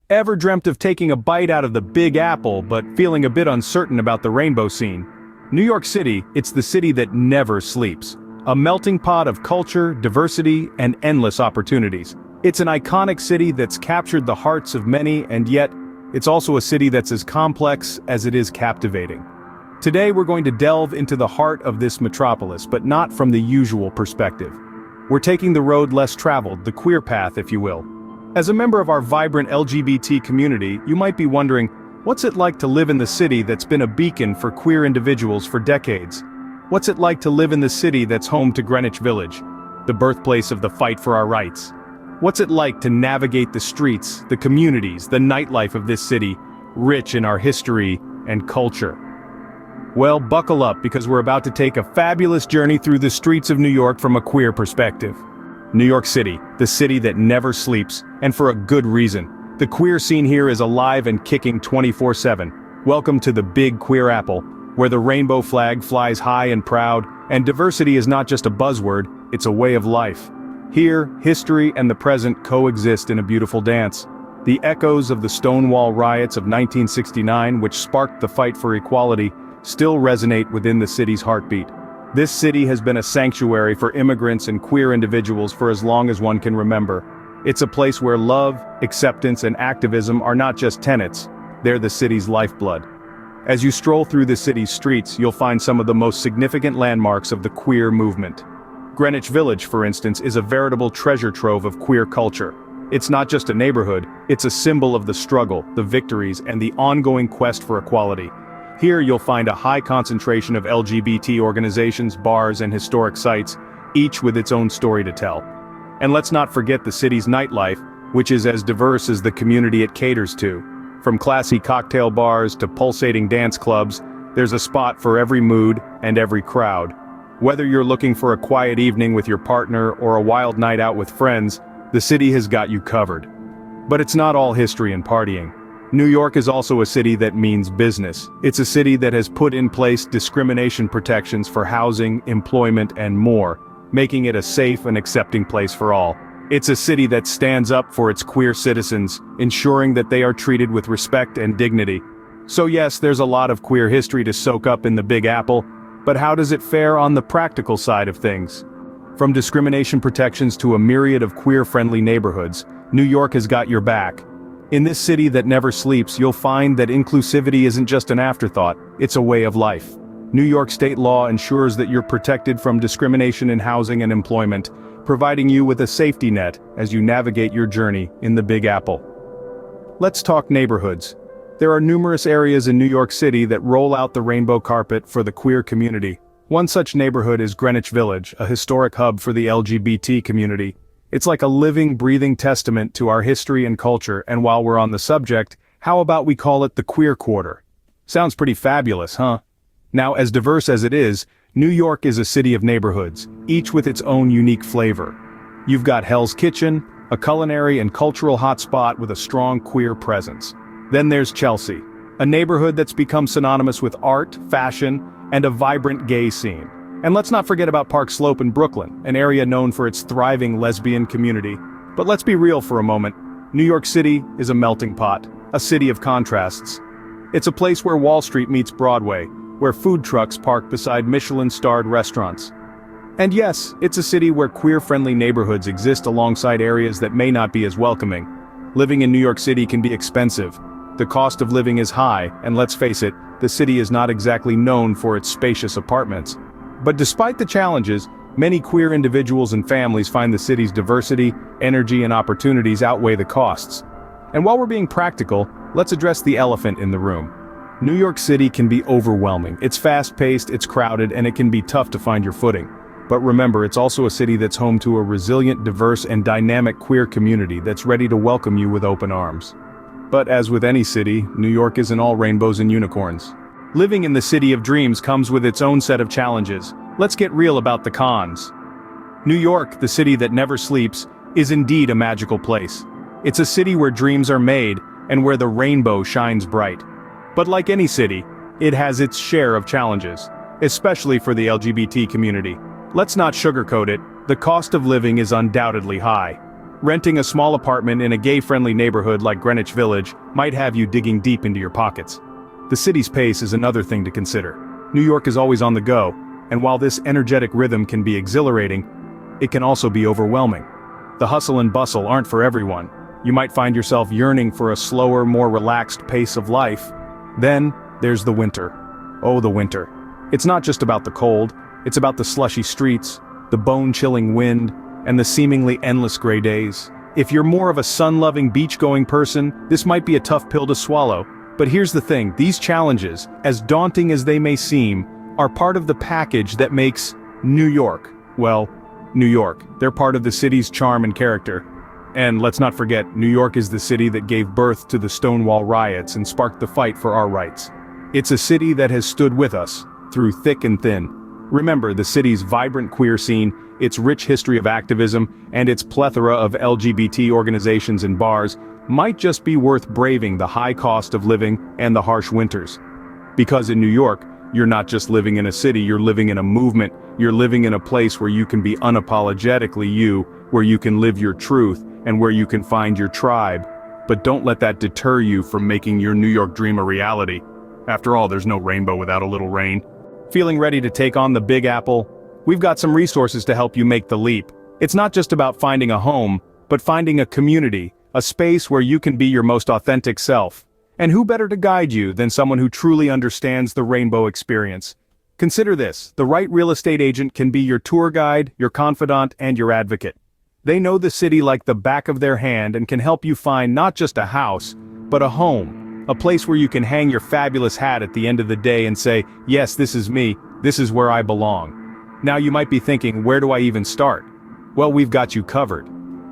Ever dreamt of taking a bite out of the Big Apple but feeling a bit uncertain about the rainbow scene? New York City, it's the city that never sleeps. A melting pot of culture, diversity, and endless opportunities. It's an iconic city that's captured the hearts of many, and yet, it's also a city that's as complex as it is captivating. Today we're going to delve into the heart of this metropolis, but not from the usual perspective. We're taking the road less traveled, the queer path, if you will. As a member of our vibrant LGBT community, you might be wondering, what's it like to live in the city that's been a beacon for queer individuals for decades? What's it like to live in the city that's home to Greenwich Village, the birthplace of the fight for our rights? What's it like to navigate the streets, the communities, the nightlife of this city, rich in our history and culture? Well, buckle up because we're about to take a fabulous journey through the streets of New York from a queer perspective. New York City, the city that never sleeps, and for a good reason. The queer scene here is alive and kicking 24/7. Welcome to the Big Queer Apple, where the rainbow flag flies high and proud, and diversity is not just a buzzword, it's a way of life. Here, history and the present coexist in a beautiful dance. The echoes of the Stonewall riots of 1969, which sparked the fight for equality, still resonate within the city's heartbeat. This city has been a sanctuary for immigrants and queer individuals for as long as one can remember. It's a place where love, acceptance, and activism are not just tenets, they're the city's lifeblood. As you stroll through the city's streets, you'll find some of the most significant landmarks of the queer movement. Greenwich Village, for instance, is a veritable treasure trove of queer culture. It's not just a neighborhood, it's a symbol of the struggle, the victories, and the ongoing quest for equality. Here you'll find a high concentration of LGBT organizations, bars, and historic sites, each with its own story to tell. And let's not forget the city's nightlife, which is as diverse as the community it caters to. From classy cocktail bars to pulsating dance clubs, there's a spot for every mood and every crowd. Whether you're looking for a quiet evening with your partner or a wild night out with friends, the city has got you covered. But it's not all history and partying. New York is also a city that means business. It's a city that has put in place discrimination protections for housing, employment, and more, making it a safe and accepting place for all. It's a city that stands up for its queer citizens, ensuring that they are treated with respect and dignity. So yes, there's a lot of queer history to soak up in the Big Apple, but how does it fare on the practical side of things? From discrimination protections to a myriad of queer-friendly neighborhoods, New York has got your back. In this city that never sleeps, you'll find that inclusivity isn't just an afterthought, it's a way of life. New York state law ensures that you're protected from discrimination in housing and employment, providing you with a safety net as you navigate your journey in the Big Apple. Let's talk neighborhoods. There are numerous areas in New York City that roll out the rainbow carpet for the queer community. One such neighborhood is Greenwich Village, a historic hub for the LGBT community. It's like a living, breathing testament to our history and culture, and while we're on the subject, how about we call it the Queer Quarter? Sounds pretty fabulous, huh? Now, as diverse as it is, New York is a city of neighborhoods, each with its own unique flavor. You've got Hell's Kitchen, a culinary and cultural hotspot with a strong queer presence. Then there's Chelsea, a neighborhood that's become synonymous with art, fashion, and a vibrant gay scene. And let's not forget about Park Slope in Brooklyn, an area known for its thriving lesbian community. But let's be real for a moment. New York City is a melting pot, a city of contrasts. It's a place where Wall Street meets Broadway, where food trucks park beside Michelin-starred restaurants. And yes, it's a city where queer-friendly neighborhoods exist alongside areas that may not be as welcoming. Living in New York City can be expensive. The cost of living is high, and let's face it, the city is not exactly known for its spacious apartments. But despite the challenges, many queer individuals and families find the city's diversity, energy, and opportunities outweigh the costs. And while we're being practical, let's address the elephant in the room. New York City can be overwhelming. It's fast-paced, it's crowded, and it can be tough to find your footing. But remember, it's also a city that's home to a resilient, diverse, and dynamic queer community that's ready to welcome you with open arms. But as with any city, New York isn't all rainbows and unicorns. Living in the city of dreams comes with its own set of challenges. Let's get real about the cons. New York, the city that never sleeps, is indeed a magical place. It's a city where dreams are made, and where the rainbow shines bright. But like any city, it has its share of challenges, especially for the LGBT community. Let's not sugarcoat it, the cost of living is undoubtedly high. Renting a small apartment in a gay-friendly neighborhood like Greenwich Village might have you digging deep into your pockets. The city's pace is another thing to consider. New York is always on the go, and while this energetic rhythm can be exhilarating, it can also be overwhelming. The hustle and bustle aren't for everyone. You might find yourself yearning for a slower, more relaxed pace of life. Then, there's the winter. Oh, the winter. It's not just about the cold, it's about the slushy streets, the bone-chilling wind, and the seemingly endless gray days. If you're more of a sun-loving, beach-going person, this might be a tough pill to swallow. But here's the thing, these challenges, as daunting as they may seem, are part of the package that makes New York, well, New York. They're part of the city's charm and character. And let's not forget, New York is the city that gave birth to the Stonewall riots and sparked the fight for our rights. It's a city that has stood with us, through thick and thin. Remember, the city's vibrant queer scene, its rich history of activism, and its plethora of LGBT organizations and bars might just be worth braving the high cost of living and the harsh winters. Because in New York, you're not just living in a city, you're living in a movement, you're living in a place where you can be unapologetically you, where you can live your truth, and where you can find your tribe. But don't let that deter you from making your New York dream a reality. After all, there's no rainbow without a little rain. Feeling ready to take on the Big Apple? We've got some resources to help you make the leap. It's not just about finding a home, but finding a community, a space where you can be your most authentic self. And who better to guide you than someone who truly understands the rainbow experience? Consider this, the right real estate agent can be your tour guide, your confidant, and your advocate. They know the city like the back of their hand and can help you find not just a house, but a home, a place where you can hang your fabulous hat at the end of the day and say, yes, this is me, this is where I belong. Now you might be thinking, where do I even start? Well, we've got you covered.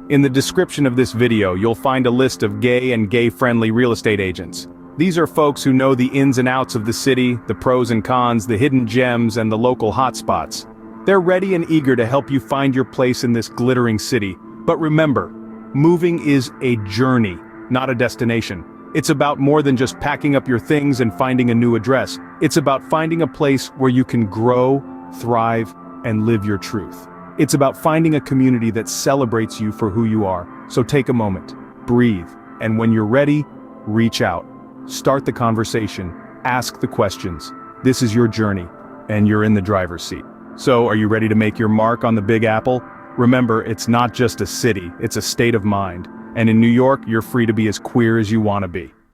In the description of this video, you'll find a list of gay and gay-friendly real estate agents. These are folks who know the ins and outs of the city, the pros and cons, the hidden gems, and the local hotspots. They're ready and eager to help you find your place in this glittering city. But remember, moving is a journey, not a destination. It's about more than just packing up your things and finding a new address. It's about finding a place where you can grow, thrive, and live your truth. It's about finding a community that celebrates you for who you are. So take a moment, breathe, and when you're ready, reach out. Start the conversation, ask the questions. This is your journey, and you're in the driver's seat. So, are you ready to make your mark on the Big Apple? Remember, it's not just a city, it's a state of mind. And in New York, you're free to be as queer as you want to be.